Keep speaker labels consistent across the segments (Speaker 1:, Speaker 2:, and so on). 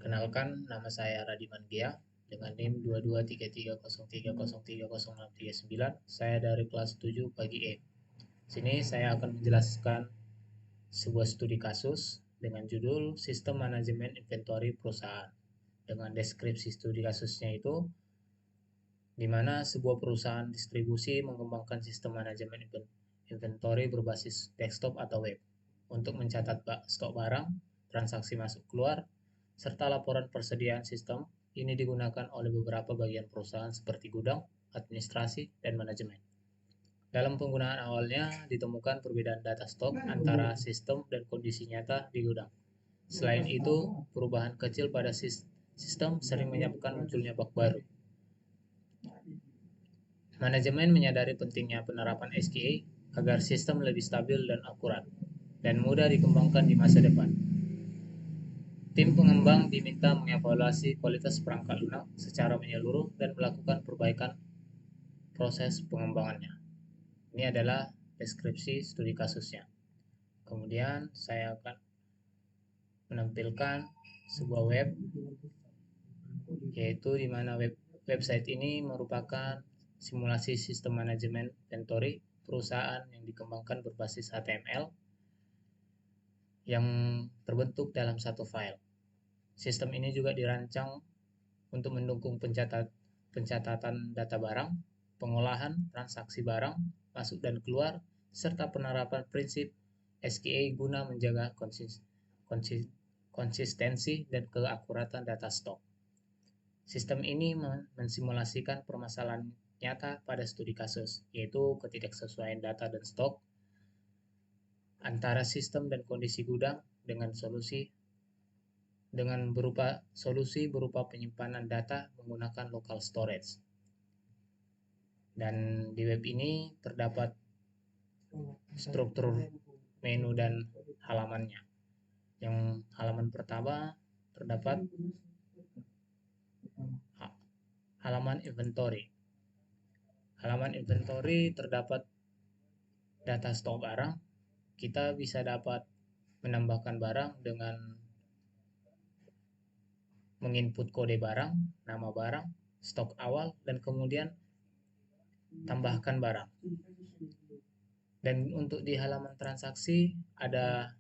Speaker 1: Perkenalkan, nama saya Radiman Gia dengan NIM 223303030639. Saya dari kelas 7 pagi E. Sini saya akan menjelaskan sebuah studi kasus dengan judul Sistem Manajemen Inventory Perusahaan. Dengan deskripsi studi kasusnya itu, di mana sebuah perusahaan distribusi mengembangkan sistem manajemen inventory berbasis desktop atau web untuk mencatat stok barang, transaksi masuk keluar, serta laporan persediaan. Sistem ini digunakan oleh beberapa bagian perusahaan seperti gudang, administrasi, dan manajemen. Dalam penggunaan awalnya ditemukan perbedaan data stok antara sistem dan kondisi nyata di gudang. Selain itu, perubahan kecil pada sistem sering menyebabkan munculnya bug baru. Manajemen menyadari pentingnya penerapan SQA agar sistem lebih stabil dan akurat dan mudah dikembangkan di masa depan. Tim pengembang diminta mengevaluasi kualitas perangkat lunak secara menyeluruh dan melakukan perbaikan proses pengembangannya. Ini adalah deskripsi studi kasusnya. Kemudian saya akan menampilkan sebuah web, yaitu di mana website ini merupakan simulasi sistem manajemen inventory perusahaan yang dikembangkan berbasis HTML yang terbentuk dalam satu file. Sistem ini juga dirancang untuk mendukung pencatatan data barang, pengolahan transaksi barang, masuk dan keluar, serta penerapan prinsip SQA guna menjaga konsistensi dan keakuratan data stok. Sistem ini mensimulasikan permasalahan nyata pada studi kasus, yaitu ketidaksesuaian data dan stok antara sistem dan kondisi gudang dengan berupa penyimpanan data menggunakan local storage. Dan di web ini terdapat struktur menu dan halamannya. Yang halaman pertama terdapat halaman inventory. Halaman inventory terdapat data stok barang. Kita bisa dapat menambahkan barang dengan menginput kode barang, nama barang, stok awal, dan kemudian tambahkan barang. Dan untuk di halaman transaksi ada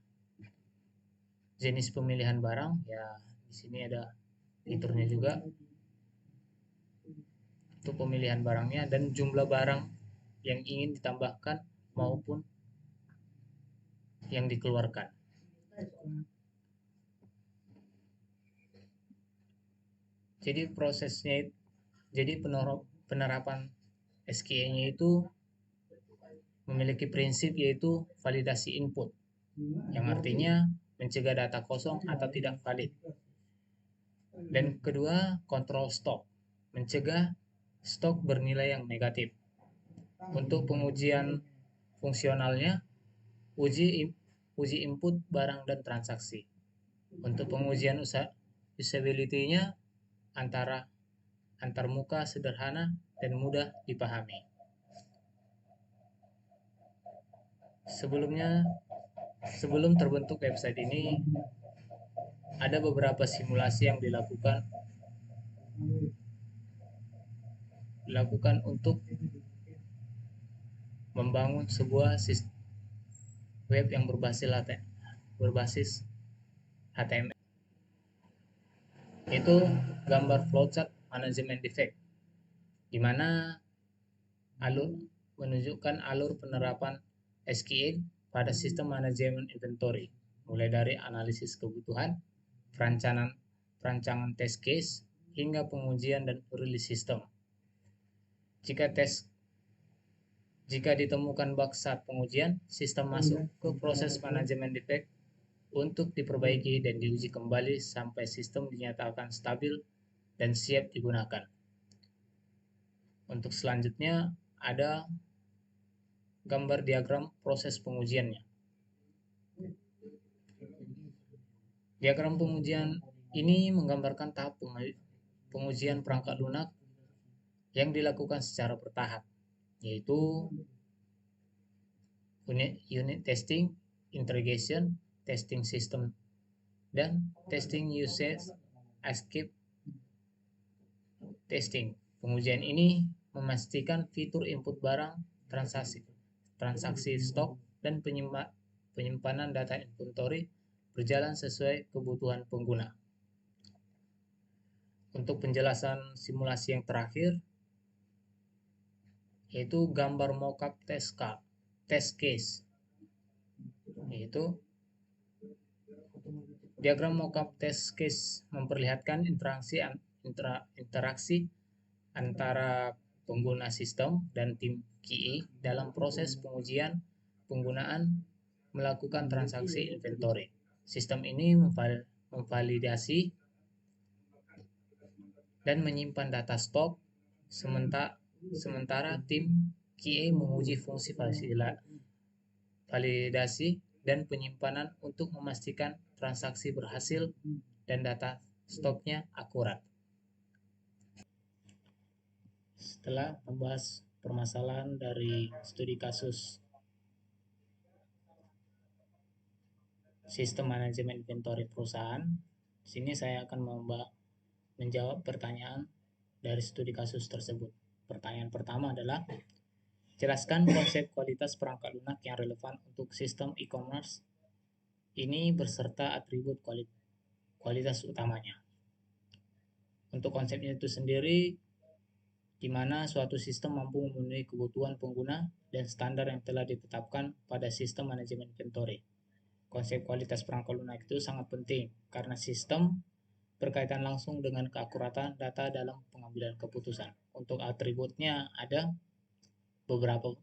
Speaker 1: jenis pemilihan barang, ya di sini ada fiturnya juga untuk pemilihan barangnya dan jumlah barang yang ingin ditambahkan maupun yang dikeluarkan. Jadi penerapan SQA-nya itu memiliki prinsip yaitu validasi input, yang artinya mencegah data kosong atau tidak valid. Dan kedua, kontrol stok, mencegah stok bernilai yang negatif. Untuk pengujian fungsionalnya, uji input barang dan transaksi. Untuk pengujian usability-nya antar muka, sederhana, dan mudah dipahami. Sebelum terbentuk website ini, ada beberapa simulasi yang dilakukan untuk membangun sebuah sistem web yang berbasis HTML. Itu gambar flowchart manajemen defect, di mana menunjukkan alur penerapan SQA pada sistem manajemen inventory, mulai dari analisis kebutuhan, perancangan test case, hingga pengujian dan rilis sistem. Jika ditemukan bug saat pengujian, sistem masuk ke proses manajemen defect untuk diperbaiki dan diuji kembali sampai sistem dinyatakan stabil dan siap digunakan. Untuk selanjutnya ada gambar diagram proses pengujiannya. Diagram pengujian ini menggambarkan tahap pengujian perangkat lunak yang dilakukan secara bertahap, yaitu unit testing, integration, testing system, dan testing usage escape testing. Pengujian ini memastikan fitur input barang, transaksi stok, dan penyimpanan data inventory berjalan sesuai kebutuhan pengguna. Untuk penjelasan simulasi yang terakhir, yaitu gambar mockup test case, yaitu diagram mockup test case memperlihatkan interaksi antara pengguna sistem dan tim QA dalam proses pengujian penggunaan melakukan transaksi inventory. Sistem ini memvalidasi dan menyimpan data stok, sementara tim QA menguji fungsi validasi dan penyimpanan untuk memastikan transaksi berhasil dan data stoknya akurat. Setelah membahas permasalahan dari studi kasus sistem manajemen inventory perusahaan, di sini saya akan menjawab pertanyaan dari studi kasus tersebut. Pertanyaan pertama adalah, jelaskan konsep kualitas perangkat lunak yang relevan untuk sistem e-commerce ini beserta atribut kualitas utamanya. Untuk konsepnya itu sendiri, di mana suatu sistem mampu memenuhi kebutuhan pengguna dan standar yang telah ditetapkan pada sistem manajemen inventory. Konsep kualitas perangkat lunak itu sangat penting karena sistem berkaitan langsung dengan keakuratan data dalam pengambilan keputusan. Untuk atributnya ada beberapa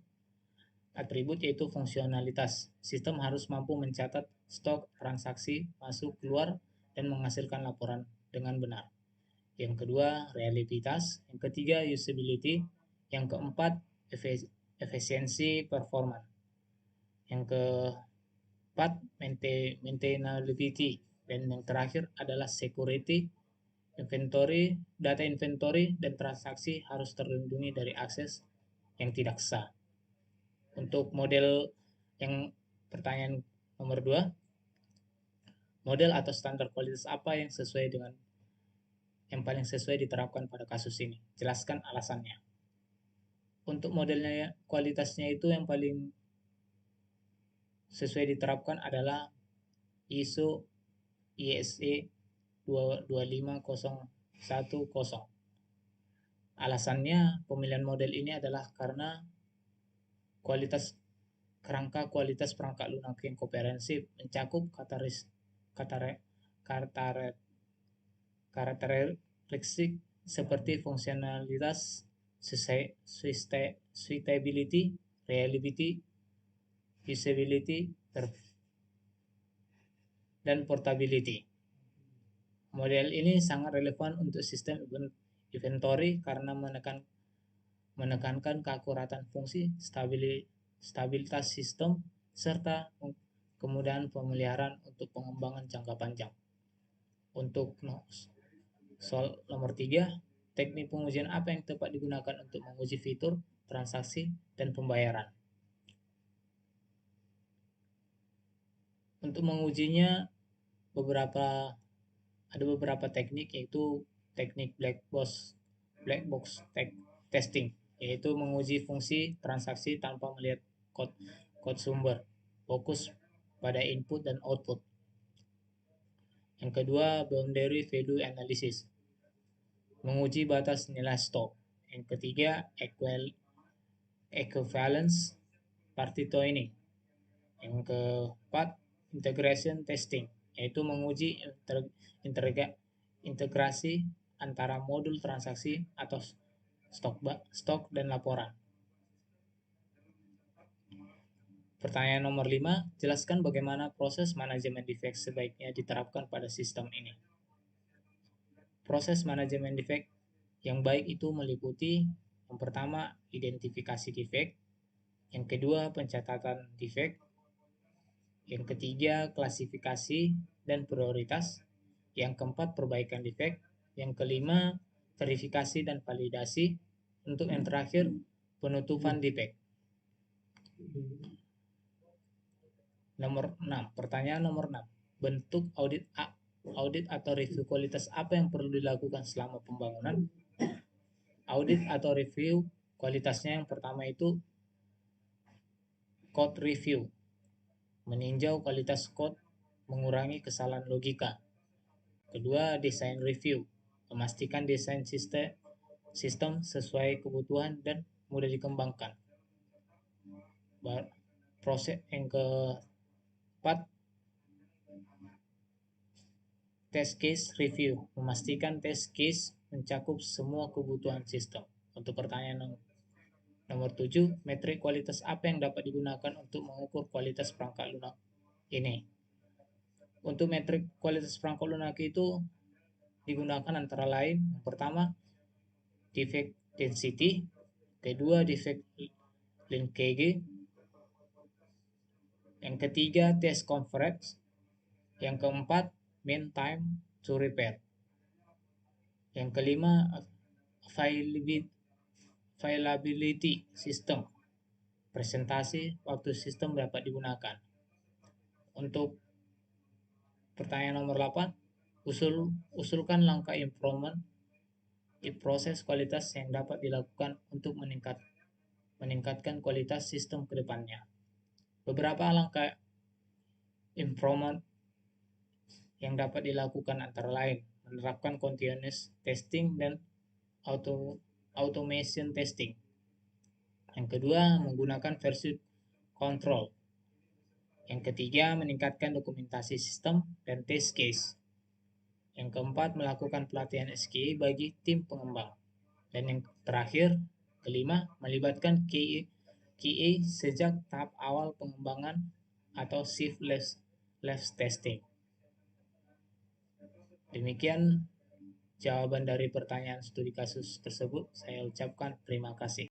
Speaker 1: atribut, yaitu fungsionalitas. Sistem harus mampu mencatat stok transaksi masuk keluar dan menghasilkan laporan dengan benar. Yang kedua, reliabilitas. Yang ketiga, usability. Yang keempat, efisiensi performa. Yang keempat, maintainability. Dan yang terakhir adalah security. Data inventory dan transaksi harus terlindungi dari akses yang tidak sah. Untuk model yang pertanyaan nomor 2, model atau standar kualitas apa yang paling sesuai diterapkan pada kasus ini? Jelaskan alasannya. Untuk modelnya kualitasnya itu yang paling sesuai diterapkan adalah ISO ISE 25010. Alasannya pemilihan model ini adalah karena kerangka kualitas perangkat lunak yang komprehensif mencakup karakteristik seperti fungsionalitas, suitability, reliability, usability, dan portability. Model ini sangat relevan untuk sistem inventory karena menekankan keakuratan fungsi, stabilitas sistem, serta kemudahan pemeliharaan untuk pengembangan jangka panjang. Untuk soal nomor 3, teknik pengujian apa yang tepat digunakan untuk menguji fitur, transaksi, dan pembayaran? Untuk mengujinya ada beberapa teknik, yaitu teknik black box testing, yaitu menguji fungsi transaksi tanpa melihat kode sumber, fokus pada input dan output. Yang kedua, boundary value analysis, menguji batas nilai stok. Yang ketiga, equivalence partitoning. Yang keempat, integration testing, yaitu menguji integrasi antara modul transaksi atau stok dan laporan. Pertanyaan nomor 5, jelaskan bagaimana proses manajemen defect sebaiknya diterapkan pada sistem ini. Proses manajemen defect yang baik itu meliputi yang pertama, identifikasi defect, yang kedua, pencatatan defect, yang ketiga, klasifikasi dan prioritas, yang keempat, perbaikan defect, yang kelima, verifikasi dan validasi, untuk yang terakhir, penutupan defect. Pertanyaan nomor 6. Bentuk Audit atau review kualitas apa yang perlu dilakukan selama pembangunan? Audit atau review kualitasnya yang pertama itu code review, meninjau kualitas code, mengurangi kesalahan logika. Kedua, desain review, memastikan desain sistem sesuai kebutuhan dan mudah dikembangkan. Proses yang keempat, test case review, memastikan test case mencakup semua kebutuhan sistem. Untuk pertanyaan nomor 7, metrik kualitas apa yang dapat digunakan untuk mengukur kualitas perangkat lunak ini? Untuk metrik kualitas perangkat lunak itu digunakan antara lain, yang pertama, defect density, kedua, defect linkage, yang ketiga, test coverage, yang keempat, mean time to repair, yang kelima, availability system, presentasi waktu sistem dapat digunakan. Untuk pertanyaan nomor 8, usulkan langkah improvement di proses kualitas yang dapat dilakukan untuk meningkatkan kualitas sistem ke depannya. Beberapa langkah improvement yang dapat dilakukan antara lain menerapkan continuous testing dan automation testing. Yang kedua, menggunakan versi control. Yang ketiga, meningkatkan dokumentasi sistem dan test case. Yang keempat, melakukan pelatihan SQA bagi tim pengembang. Dan yang terakhir, kelima, melibatkan QA sejak tahap awal pengembangan atau shift left testing. Demikian jawaban dari pertanyaan studi kasus tersebut. Saya ucapkan terima kasih.